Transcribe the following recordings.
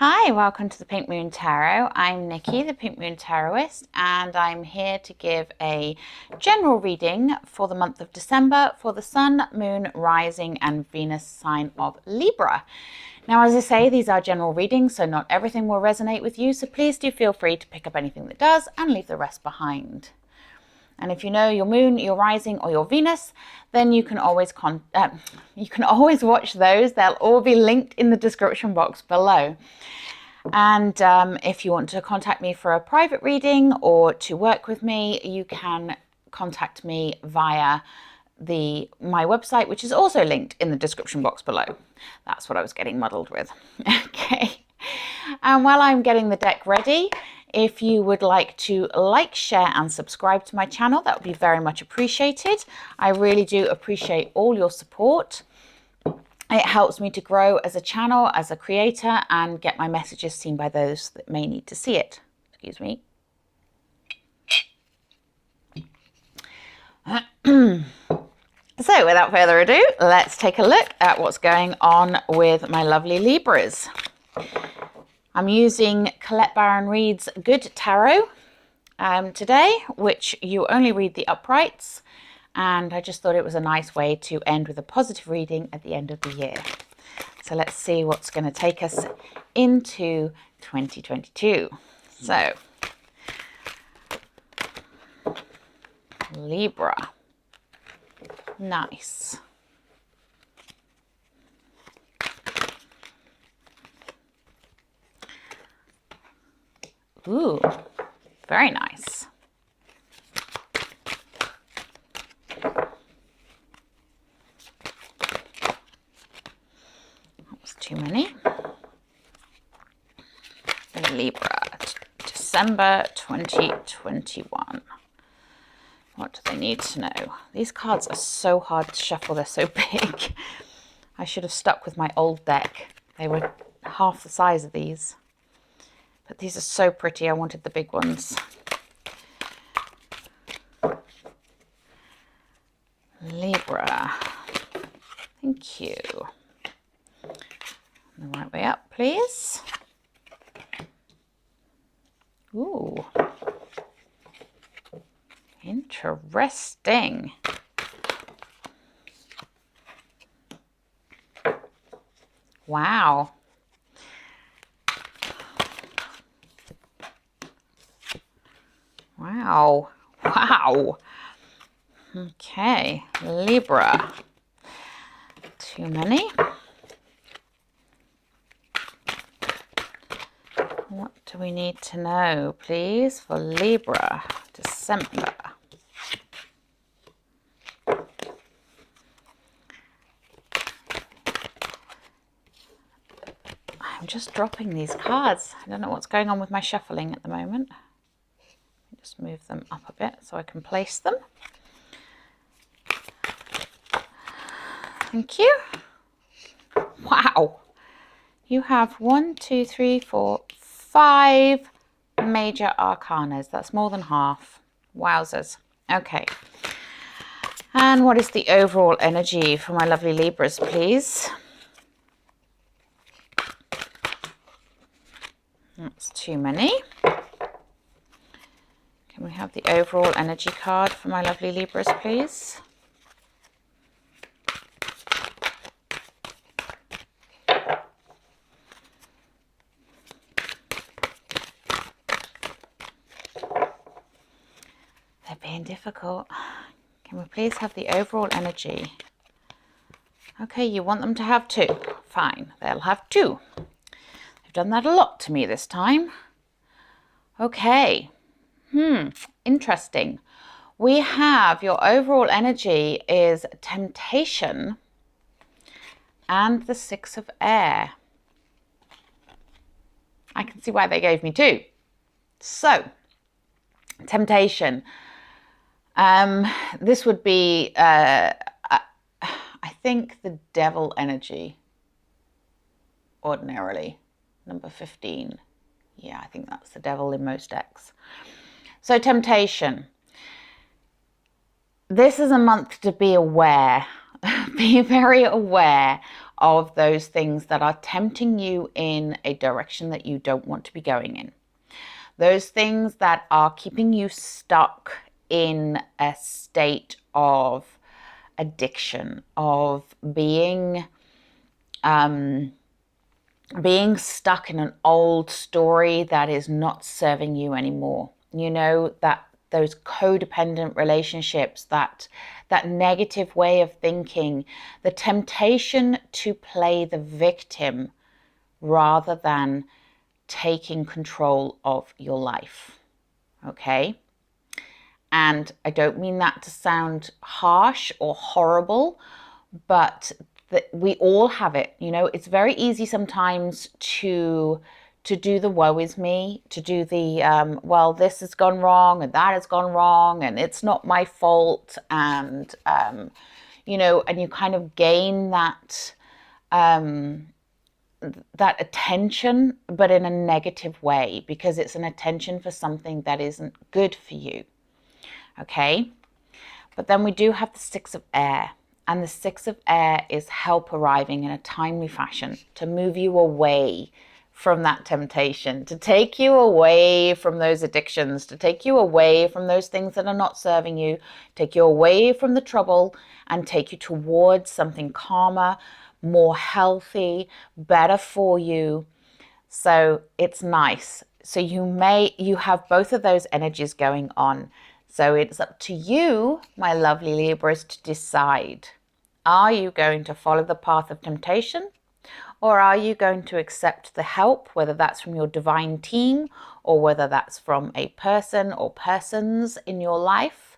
Hi, welcome to the Pink Moon Tarot. I'm Nikki, the Pink Moon Tarotist, and I'm here to give a general reading for the month of December for the Sun, Moon, Rising, and Venus sign of Libra. Now, as I say, these are general readings, so not everything will resonate with you, so please do feel free to pick up anything that does and leave the rest behind. And if you know your moon, your rising, or your Venus, then you can always watch those. They'll all be linked in the description box below. And if you want to contact me for a private reading or to work with me, you can contact me via my website, which is also linked in the description box below. That's what I was getting muddled with. Okay. And while I'm getting the deck ready, if you would like to like, share, and subscribe to my channel, that would be very much appreciated. I really do appreciate all your support. It helps me to grow as a channel, as a creator, and get my messages seen by those that may need to see it. Excuse me. So without further ado, let's take a look at what's going on with my lovely Libras. I'm using Colette Baron Reid's Good Tarot today, which you only read the uprights, and I just thought it was a nice way to end with a positive reading at the end of the year. So let's see what's going to take us into 2022. So, Libra. Nice. Ooh, very nice. That was too many. Libra, December 2021. What do they need to know? These cards are so hard to shuffle, they're so big. I should have stuck with my old deck. They were half the size of these. But these are so pretty, I wanted the big ones. Libra, thank you. The right way up, please. Ooh, interesting. Wow. Wow. Wow. Okay, Libra. Too many. What do we need to know, please, for Libra, December? I'm just dropping these cards. I don't know what's going on with my shuffling at the moment. Just move them up a bit so I can place them. Thank you. Wow. You have 1, 2, 3, 4, 5 major arcanas. That's more than half. Wowzers. Okay. And what is the overall energy for my lovely Libras, please? That's too many. Can we have the overall energy card for my lovely Libras, please? They're being difficult. Can we please have the overall energy? Okay, you want them to have 2. Fine, they'll have 2. They've done that a lot to me this time. Okay. Interesting. We have your overall energy is temptation and the 6 of air. I can see why they gave me 2. So, temptation. This would be, I think, the devil energy, ordinarily. Number 15. Yeah, I think that's the devil in most decks. So temptation. This is a month to be aware. Be very aware of those things that are tempting you in a direction that you don't want to be going in. Those things that are keeping you stuck in a state of addiction, of being stuck in an old story that is not serving you anymore. You know, that those codependent relationships, that negative way of thinking, the temptation to play the victim rather than taking control of your life. Okay? And I don't mean that to sound harsh or horrible, but that we all have it. You know, it's very easy sometimes to do the woe is me, to do the, well, this has gone wrong and that has gone wrong and it's not my fault. And, you know, and you kind of gain that, that attention, but in a negative way, because it's an attention for something that isn't good for you. Okay. But then we do have the Six of Air. And the Six of Air is help arriving in a timely fashion to move you away from that temptation, to take you away from those addictions, to take you away from those things that are not serving you, take you away from the trouble and take you towards something calmer, more healthy, better for you. So it's nice. So you have both of those energies going on. So it's up to you, my lovely Libras, to decide. Are you going to follow the path of temptation, or are you going to accept the help, whether that's from your divine team or whether that's from a person or persons in your life?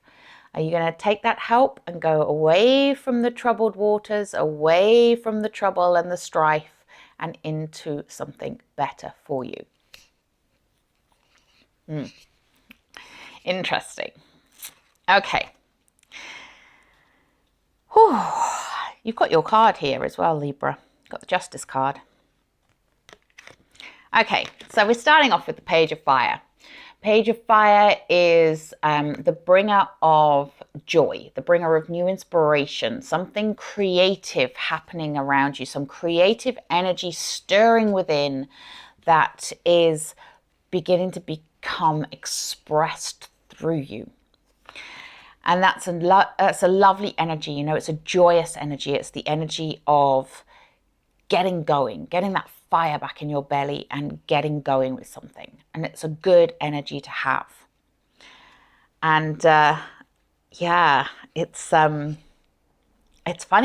Are you going to take that help and go away from the troubled waters, away from the trouble and the strife, and into something better for you? Interesting. Okay. Whew. You've got your card here as well, Libra. You've got the Justice card. Okay, so we're starting off with the Page of Fire. Page of Fire is the bringer of joy, the bringer of new inspiration, something creative happening around you, some creative energy stirring within that is beginning to become expressed through you. And that's a lovely energy, you know, it's a joyous energy. It's the energy of getting going, getting that fire back in your belly and getting going with something. And it's a good energy to have. And yeah, it's funny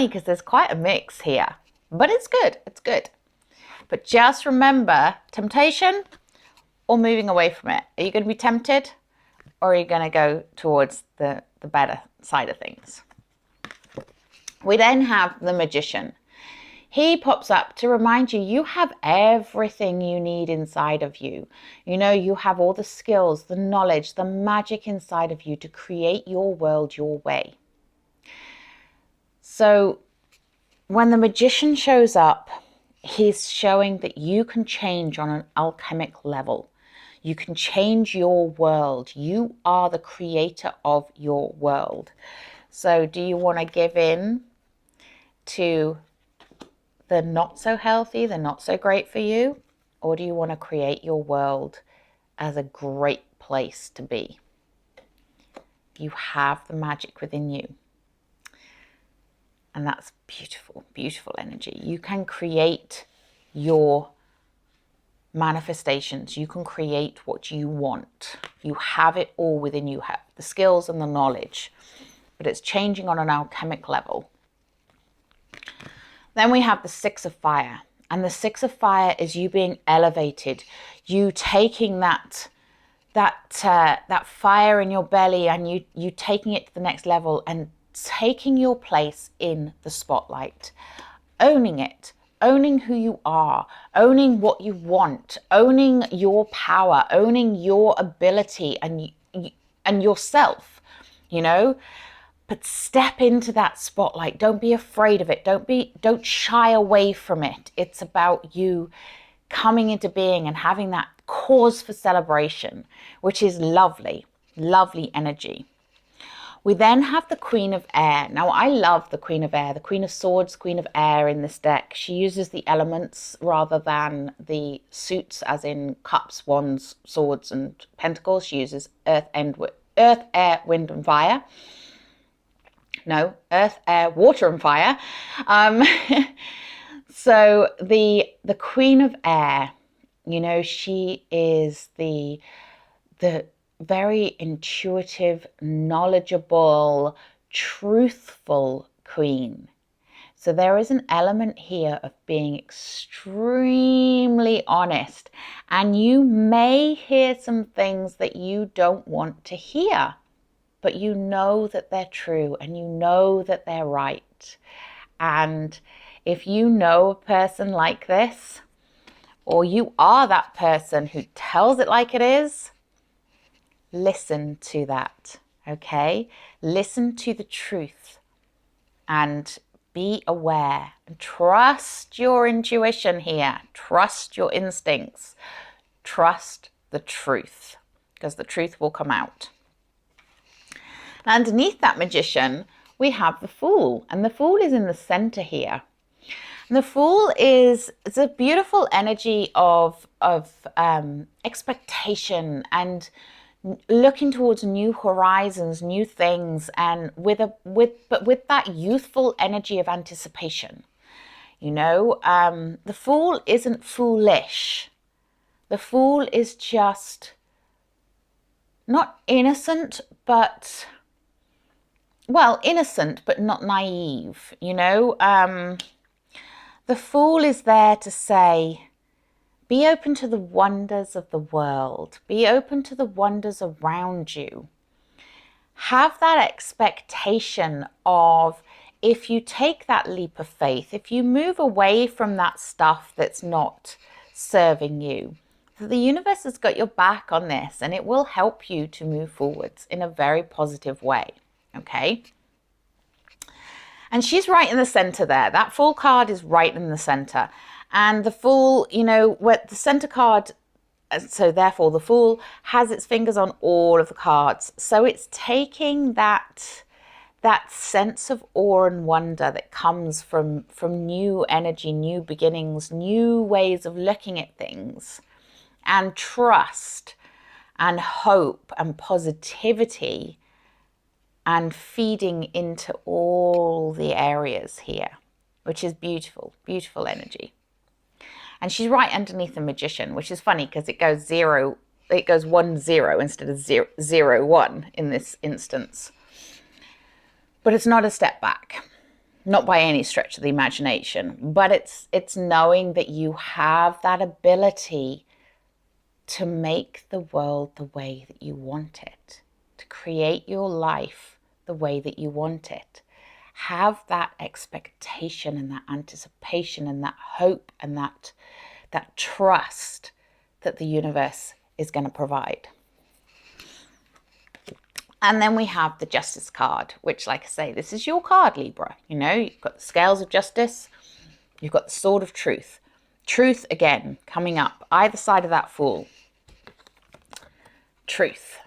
because there's quite a mix here, but it's good. It's good. But just remember, temptation or moving away from it. Are you going to be tempted, or are you going to go towards the better side of things? We then have the Magician. He pops up to remind you, you have everything you need inside of you. You know, you have all the skills, the knowledge, the magic inside of you to create your world your way. So when the Magician shows up, he's showing that you can change on an alchemic level. You can change your world. You are the creator of your world. So do you want to give in to the not so healthy, the not so great for you? Or do you want to create your world as a great place to be? You have the magic within you. And that's beautiful, beautiful energy. You can create your manifestations. You can create what you want. You have it all within you. Have the skills and the knowledge, but it's changing on an alchemic level. Then we have the Six of Fire, and the Six of Fire is you being elevated, you taking that fire in your belly and you taking it to the next level and taking your place in the spotlight, owning it, owning who you are, owning what you want, owning your power, owning your ability and yourself, you know. But step into that spotlight. Don't be afraid of it. Don't shy away from it. It's about you coming into being and having that cause for celebration, which is lovely, lovely energy. We then have the Queen of Air. Now, I love the Queen of Air, the Queen of Swords, Queen of Air in this deck. She uses the elements rather than the suits, as in cups, wands, swords, and pentacles. She uses earth, air, wind, and fire. No, earth, air, water, and fire. So the Queen of Air, you know, she is the very intuitive, knowledgeable, truthful queen. So there is an element here of being extremely honest, and you may hear some things that you don't want to hear, but you know that they're true and you know that they're right. And if you know a person like this, or you are that person who tells it like it is, listen to that, okay? Listen to the truth and be aware and trust your intuition here. Trust your instincts. Trust the truth, because the truth will come out. And underneath that Magician, we have the Fool, and the Fool is in the center here. And the Fool it's a beautiful energy of expectation and looking towards new horizons, new things, and with that youthful energy of anticipation. You know, the Fool isn't foolish. The Fool is just not innocent, but innocent, but not naive. You know, the Fool is there to say, be open to the wonders of the world. Be open to the wonders around you. Have that expectation of, if you take that leap of faith, if you move away from that stuff that's not serving you, the universe has got your back on this, and it will help you to move forwards in a very positive way, okay? And she's right in the center there. That Fool card is right in the center. And the Fool, you know, where the center card, so therefore the Fool has its fingers on all of the cards. So it's taking that sense of awe and wonder that comes from new energy, new beginnings, new ways of looking at things, and trust and hope and positivity, and feeding into all the areas here, which is beautiful, beautiful energy. And she's right underneath the Magician, which is funny because it goes 1-0 instead of 0-1 in this instance. But it's not a step back, not by any stretch of the imagination, but it's knowing that you have that ability to make the world the way that you want it, to create your life the way that you want it. Have that expectation and that anticipation and that hope and that trust that the universe is going to provide. And then we have the Justice card, which, like I say, this is your card, Libra. You know, you've got the Scales of Justice, you've got the Sword of Truth. Truth, again, coming up, either side of that Fool. Truth.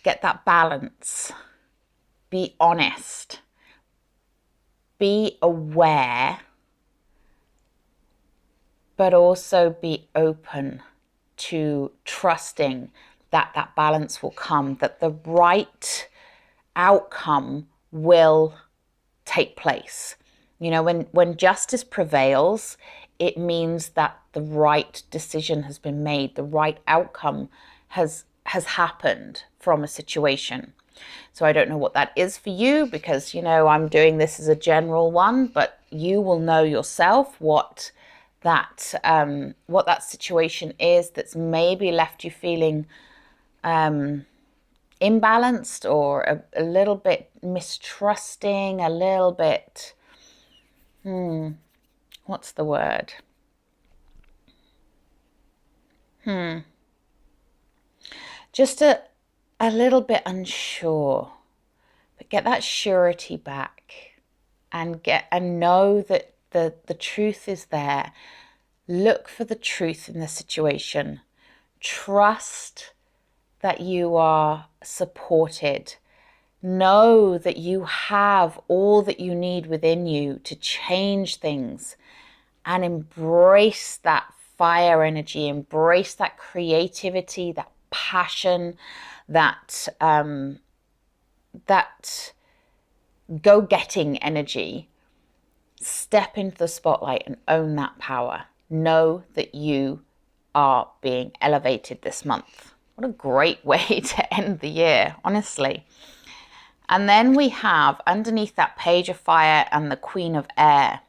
Get that balance. Be honest. Be aware, but also be open to trusting that that balance will come, that the right outcome will take place. You know, when justice prevails, it means that the right decision has been made, the right outcome has happened from a situation. So I don't know what that is for you, because, you know, I'm doing this as a general one, but you will know yourself what that situation is that's maybe left you feeling imbalanced, or a little bit mistrusting, a little bit, what's the word? Just a little bit unsure. But get that surety back, and know that the truth is there. Look for the truth in the situation. Trust that you are supported. Know that you have all that you need within you to change things, and embrace that fire energy, embrace that creativity, that passion, that that go-getting energy. Step into the spotlight and own that power. Know that you are being elevated this month. What a great way to end the year, honestly. And then we have underneath that Page of Fire and the Queen of Air,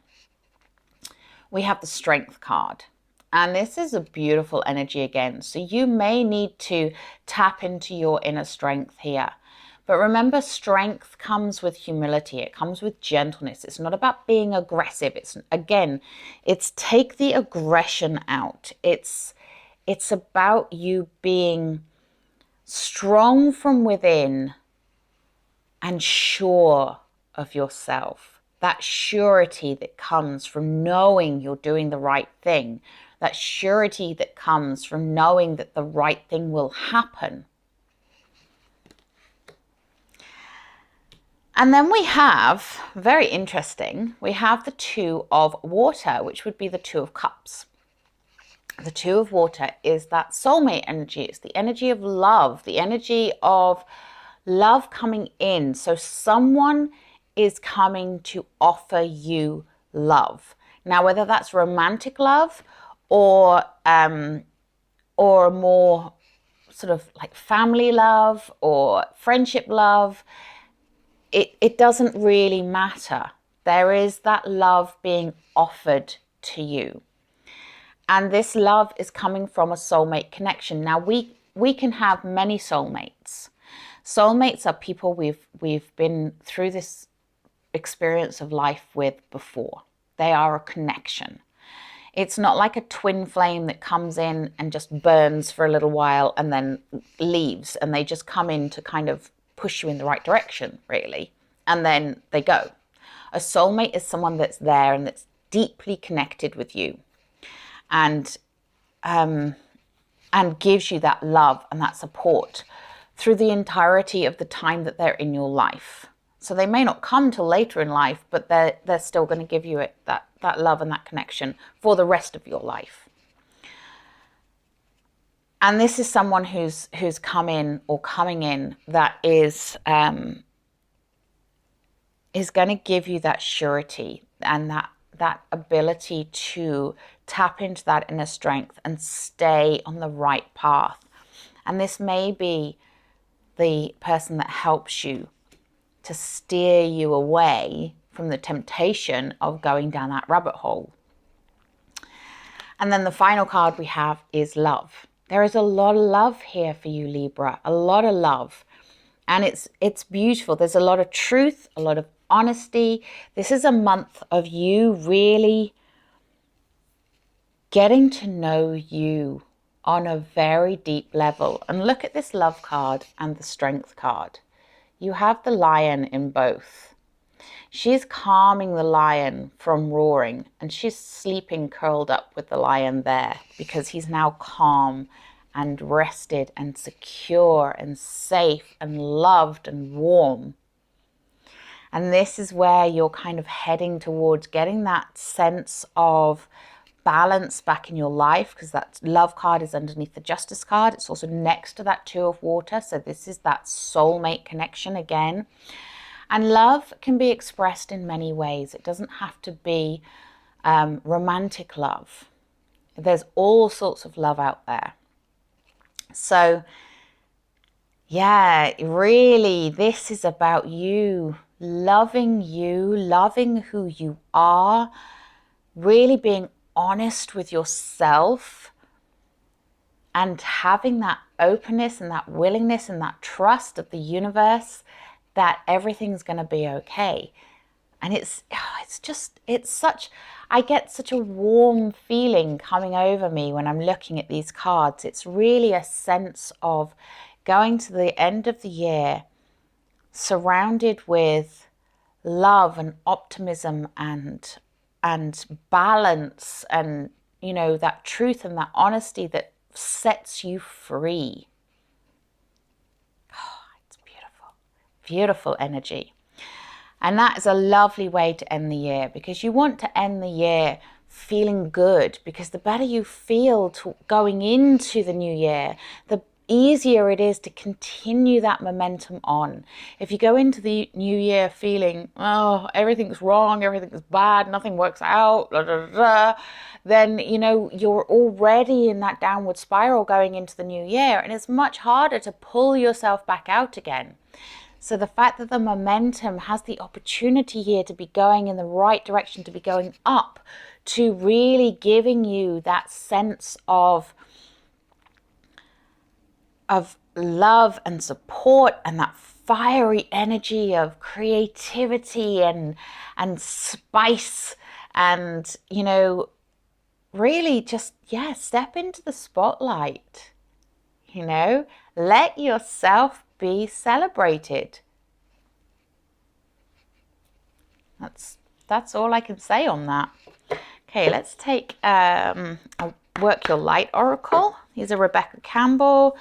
we have the Strength card. And this is a beautiful energy again. So you may need to tap into your inner strength here. But remember, strength comes with humility. It comes with gentleness. It's not about being aggressive. It's take the aggression out. It's about you being strong from within and sure of yourself. That surety that comes from knowing you're doing the right thing. That surety that comes from knowing that the right thing will happen. And then we have, very interesting, we have the Two of Water, which would be the Two of Cups. The Two of Water is that soulmate energy. It's the energy of love, the energy of love coming in. So someone is coming to offer you love. Now, whether that's romantic love or more sort of like family love or friendship love, it doesn't really matter. There is that love being offered to you. And this love is coming from a soulmate connection. Now, we can have many soulmates. Soulmates are people we've been through this experience of life with before. They are a connection. It's not like a twin flame that comes in and just burns for a little while and then leaves, and they just come in to kind of push you in the right direction, really, and then they go. A soulmate is someone that's there and that's deeply connected with you, and gives you that love and that support through the entirety of the time that they're in your life. So they may not come till later in life, but they're still going to give you that love and that connection for the rest of your life. And this is someone who's come in or coming in that is going to give you that surety and that ability to tap into that inner strength and stay on the right path. And this may be the person that helps you to steer you away from the temptation of going down that rabbit hole. And then the final card we have is love. There is a lot of love here for you, Libra, a lot of love. And it's beautiful. There's a lot of truth, a lot of honesty. This is a month of you really getting to know you on a very deep level. And look at this love card and the strength card. You have the lion in both. She's calming the lion from roaring, and she's sleeping curled up with the lion there because he's now calm and rested and secure and safe and loved and warm. And this is where you're kind of heading towards getting that sense of balance back in your life, because that love card is underneath the Justice card. It's also next to that Two of Water. So this is that soulmate connection again. And love can be expressed in many ways. It doesn't have to be romantic love. There's all sorts of love out there. So yeah, really, this is about you loving who you are, really being honest with yourself and having that openness and that willingness and that trust of the universe that everything's going to be okay. And I get such a warm feeling coming over me when I'm looking at these cards. It's really a sense of going to the end of the year surrounded with love and optimism and balance and, that truth and that honesty that sets you free. Beautiful energy. And that is a lovely way to end the year, because you want to end the year feeling good, because the better you feel going into the new year, the easier it is to continue that momentum on. If you go into the new year feeling, oh, everything's wrong, everything's bad, nothing works out, blah, blah, blah, then, you know, you're already in that downward spiral going into the new year, and it's much harder to pull yourself back out again. So the fact that the momentum has the opportunity here to be going in the right direction, to be going up, to really giving you that sense of love and support, and that fiery energy of creativity and spice, and, you know, really just, yeah, step into the spotlight, you know, let yourself be celebrated. That's all I can say on that. Okay, let's take a Work Your Light Oracle. These are Rebecca Campbell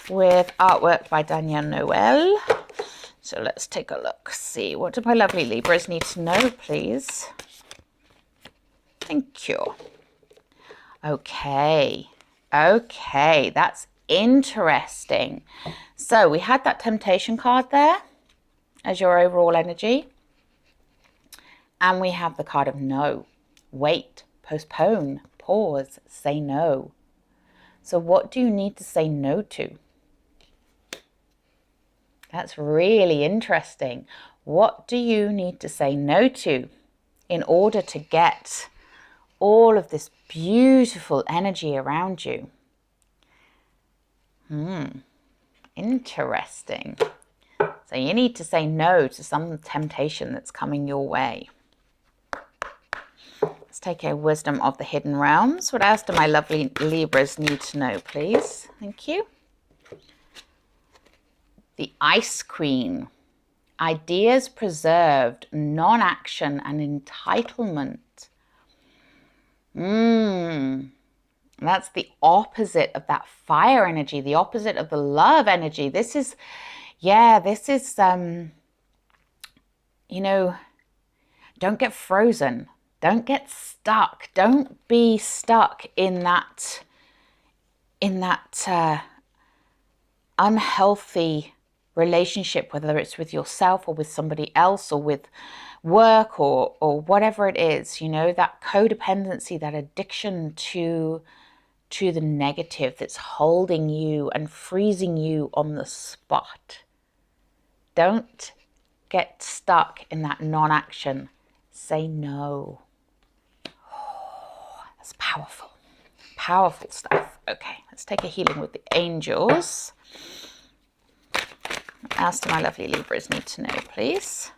with artwork by Danielle Noel. So let's take a look. See, what do my lovely Libras need to know, please? Thank you. Okay, that's interesting. So we had that Temptation card there as your overall energy. And we have the card of no. Wait, postpone, pause, say no. So what do you need to say no to? That's really interesting. What do you need to say no to in order to get all of this beautiful energy around you? Interesting. So you need to say no to some temptation that's coming your way. Let's take a Wisdom of the Hidden Realms. What else do my lovely Libras need to know, please? Thank you. The Ice Queen. Ideas preserved, non-action and entitlement. That's the opposite of that fire energy, the opposite of the love energy. This is, you know, don't get frozen. Don't get stuck. Don't be stuck in that unhealthy relationship, whether it's with yourself or with somebody else or with work or whatever it is, you know, that codependency, that addiction to the negative that's holding you and freezing you on the spot. Don't get stuck in that non-action. Say no. Oh, that's powerful. Powerful stuff. Okay, let's take a healing with the angels. What else do my lovely Libras need to know, please?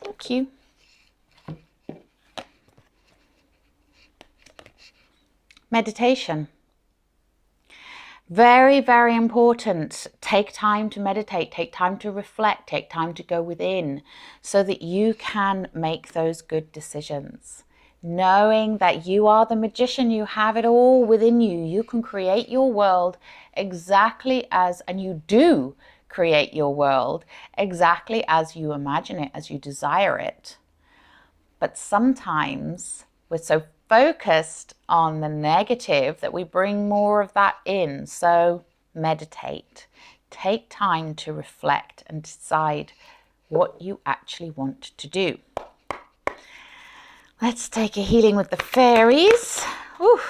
Thank you. Meditation. Very, very important. Take time to meditate, take time to reflect, take time to go within so that you can make those good decisions. Knowing that you are the magician, you have it all within you. You can create your world exactly as, and you do create your world exactly as you imagine it, as you desire it. But sometimes we're so focused on the negative that we bring more of that in. So meditate. Take time to reflect and decide what you actually want to do. Let's take a healing with the fairies. Whew.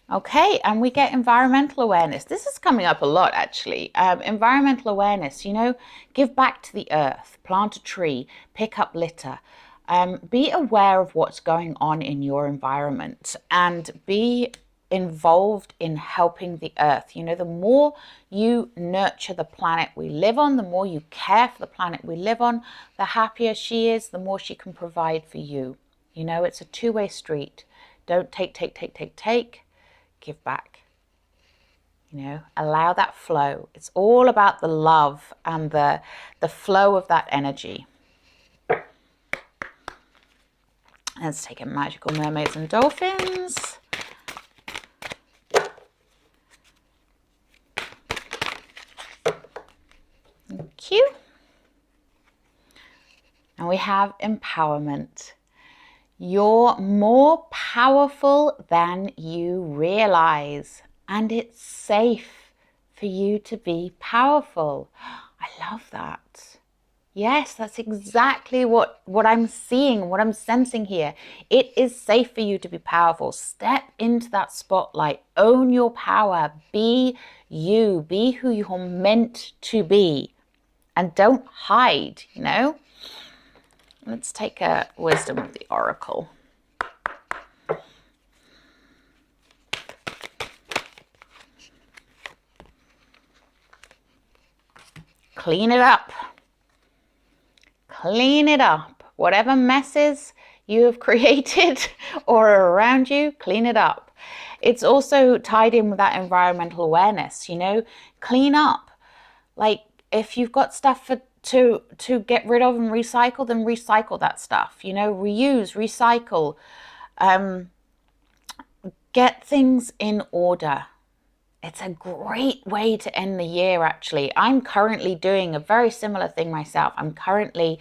Okay, and we get environmental awareness. This is coming up a lot, actually. Environmental awareness, you know, give back to the earth, plant a tree, pick up litter. Be aware of what's going on in your environment and be involved in helping the earth. You know, the more you nurture the planet we live on, the more you care for the planet we live on, the happier she is, the more she can provide for you. You know, it's a two-way street. Don't take. Give back. You know, allow that flow. It's all about the love and the flow of that energy. Let's take a Magical Mermaids and Dolphins. And we have empowerment. You're more powerful than you realize, and it's safe for you to be powerful. I love that. Yes, that's exactly what I'm seeing, what I'm sensing here. It is safe for you to be powerful. Step into that spotlight. Own your power. Be you. Be who you're meant to be. And don't hide, you know? Let's take a wisdom of the oracle. Clean it up. Clean it up. Whatever messes you have created or around you, clean it up. It's also tied in with that environmental awareness, you know, clean up. Like if you've got stuff to get rid of and recycle, then recycle that stuff, you know, reuse, recycle, get things in order. It's a great way to end the year, actually. I'm currently doing a very similar thing myself. I'm currently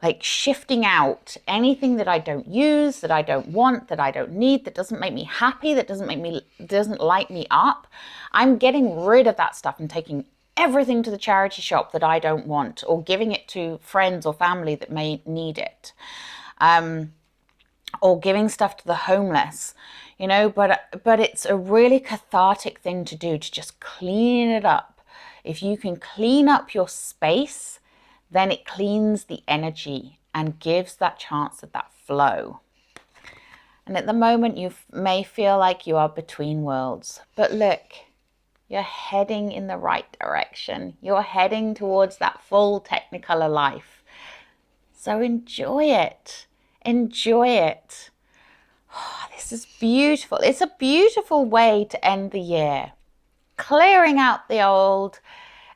like shifting out anything that I don't use, that I don't want, that I don't need, that doesn't make me happy, that doesn't light me up. I'm getting rid of that stuff and taking everything to the charity shop that I don't want, or giving it to friends or family that may need it. Or giving stuff to the homeless, you know, but it's a really cathartic thing to do, to just clean it up. If you can clean up your space, then it cleans the energy and gives that chance of that flow. And at the moment, you may feel like you are between worlds, but look, you're heading in the right direction. You're heading towards that full Technicolor life. So enjoy it. Enjoy it. Oh, this is beautiful. It's a beautiful way to end the year. Clearing out the old,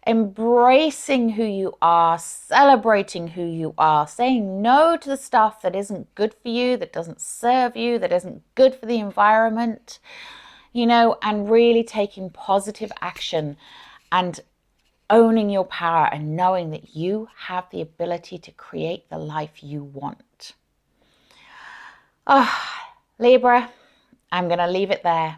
embracing who you are, celebrating who you are, saying no to the stuff that isn't good for you, that doesn't serve you, that isn't good for the environment, you know, and really taking positive action and owning your power and knowing that you have the ability to create the life you want. Oh, Libra, I'm going to leave it there.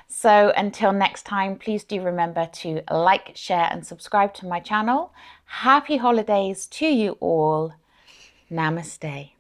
So until next time, please do remember to like, share and subscribe to my channel. Happy holidays to you all. Namaste.